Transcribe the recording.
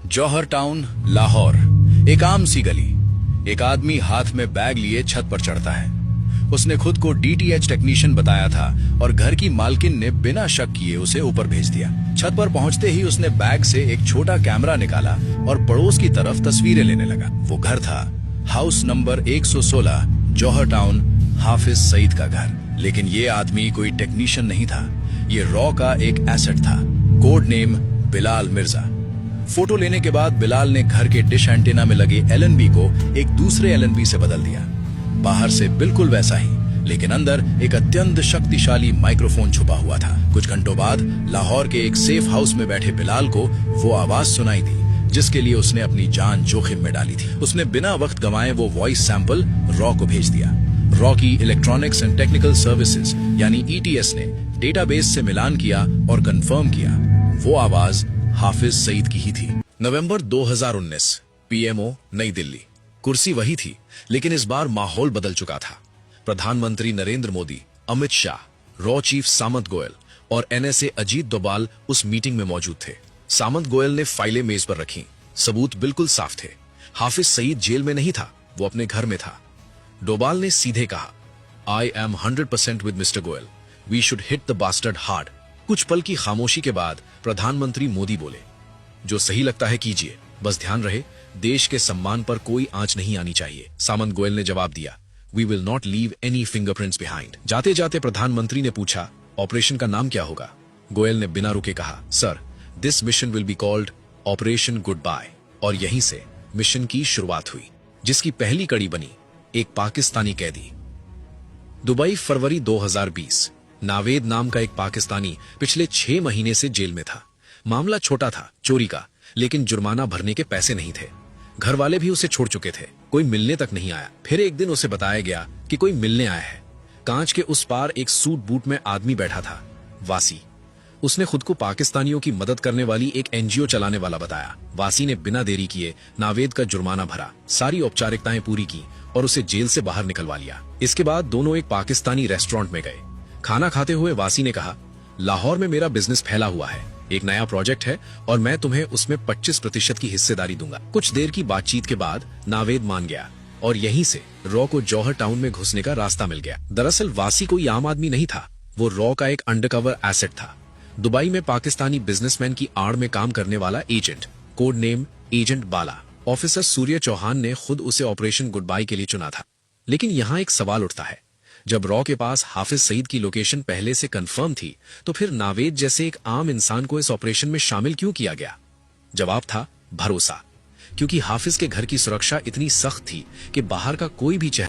जौहर town, Lahore. एक आम सी गली। एक आदमी हाथ में बैग लिए छत पर चढ़ता है। उसने खुद को डीटीएच टेक्नीशियन बताया था और घर की मालकिन ने बिना शक किए उसे ऊपर भेज दिया। छत पर पहुंचते ही उसने बैग से एक छोटा कैमरा निकाला और पड़ोस की तरफ तस्वीरें लेने लगा। वो घर था हाउस नंबर 116, जौहर टाउन, हाफिज सईद का घर। लेकिन ये आदमी कोई टेक्नीशियन नहीं था। ये रॉ का एक एसेट था। Code name Bilal Mirza. Photo लेने के बाद बिलाल ने घर के डिश एंटीना में लगे एलएनबी को एक दूसरे एलएनबी से बदल दिया। बाहर से बिल्कुल वैसा ही, लेकिन अंदर एक अत्यंत शक्तिशाली माइक्रोफोन छुपा हुआ था। कुछ घंटों बाद लाहौर के एक सेफ हाउस में बैठे बिलाल को वो आवाज सुनाई दी जिसके लिए उसने अपनी जान जोखिम में डाली थी। उसने बिना वक्त गंवाए वो वॉइस सैंपल रॉ को भेज दिया। रॉ की इलेक्ट्रॉनिक्स एंड टेक्निकल सर्विसेज यानी ईटीएस ने डेटाबेस से मिलान किया और कंफर्म किया वो आवाज हाफिज सईद की ही थी। नवंबर 2019, पीएमओ, नई दिल्ली। कुर्सी वही थी, लेकिन इस बार माहौल बदल चुका था। प्रधानमंत्री नरेंद्र मोदी, अमित शाह, रॉ चीफ सामंत गोयल और एनएसए अजीत डोभाल उस मीटिंग में मौजूद थे। सामंत गोयल ने फाइलें मेज पर रखी। सबूत बिल्कुल साफ थे। हाफिज सईद जेल में नहीं था, वो अपने घर में था। डोभाल ने सीधे कहा, I am 100% with mister Goyal, we should hit the bastard hard. कुछ पल की खामोशी के बाद प्रधानमंत्री मोदी बोले, जो सही लगता है कीजिए, बस ध्यान रहे देश के सम्मान पर कोई आंच नहीं आनी चाहिए। सामंत गोयल ने जवाब दिया, we will not leave any fingerprints behind. जाते जाते प्रधानमंत्री ने पूछा, ऑपरेशन का नाम क्या होगा? गोयल ने बिना रुके कहा, sir, this mission will be called operation goodbye. और यहीं से मिशन की शुरुआत हुई, जिसकी पहली कड़ी बनी एक पाकिस्तानी कैदी। दुबई, फरवरी 2020। नावेद नाम का एक पाकिस्तानी पिछले 6 महीने से जेल में था। मामला छोटा था, चोरी का, लेकिन जुर्माना भरने के पैसे नहीं थे। घर वाले भी उसे छोड़ चुके थे, कोई मिलने तक नहीं आया। फिर एक दिन उसे बताया गया कि कोई मिलने आया है। कांच के उस पार एक सूट बूट में आदमी बैठा था, वासी। उसने खुद को पाकिस्तानियों की मदद करने वाली एक एनजीओ चलाने वाला बताया। वासी ने बिना देरी किए नावेद का जुर्माना भरा, सारी औपचारिकताएं पूरी की और उसे जेल से बाहर निकलवा लिया। इसके बाद दोनों एक पाकिस्तानी रेस्टोरेंट में गए। खाना खाते हुए वासी ने कहा, लाहौर में मेरा बिजनेस फैला हुआ है, एक नया प्रोजेक्ट है और मैं तुम्हें उसमें 25% की हिस्सेदारी दूंगा। कुछ देर की बातचीत के बाद नावेद मान गया और यहीं से रॉ को जौहर टाउन में घुसने का रास्ता मिल गया। दरअसल वासी कोई आम आदमी नहीं था, वो रॉ का एक अंडरकवर एसेट था। दुबई में पाकिस्तानी बिजनेसमैन की आड़ में काम करने वाला एजेंट, कोड नेम एजेंट बाला। ऑफिसर सूर्य चौहान ने खुद उसे ऑपरेशन गुड बाय के लिए चुना था। लेकिन यहाँ एक सवाल उठता है, जब रॉ के पास हाफिज सईद की लोकेशन पहले से कंफर्म थी, तो फिर नावेद जैसे एक आम इंसान को इस ऑपरेशन में शामिल क्यों किया गया? जवाब था भरोसा, क्योंकि हाफिज के घर की सुरक्षा इतनी सख्त थी कि बाहर का कोई भी चेहरा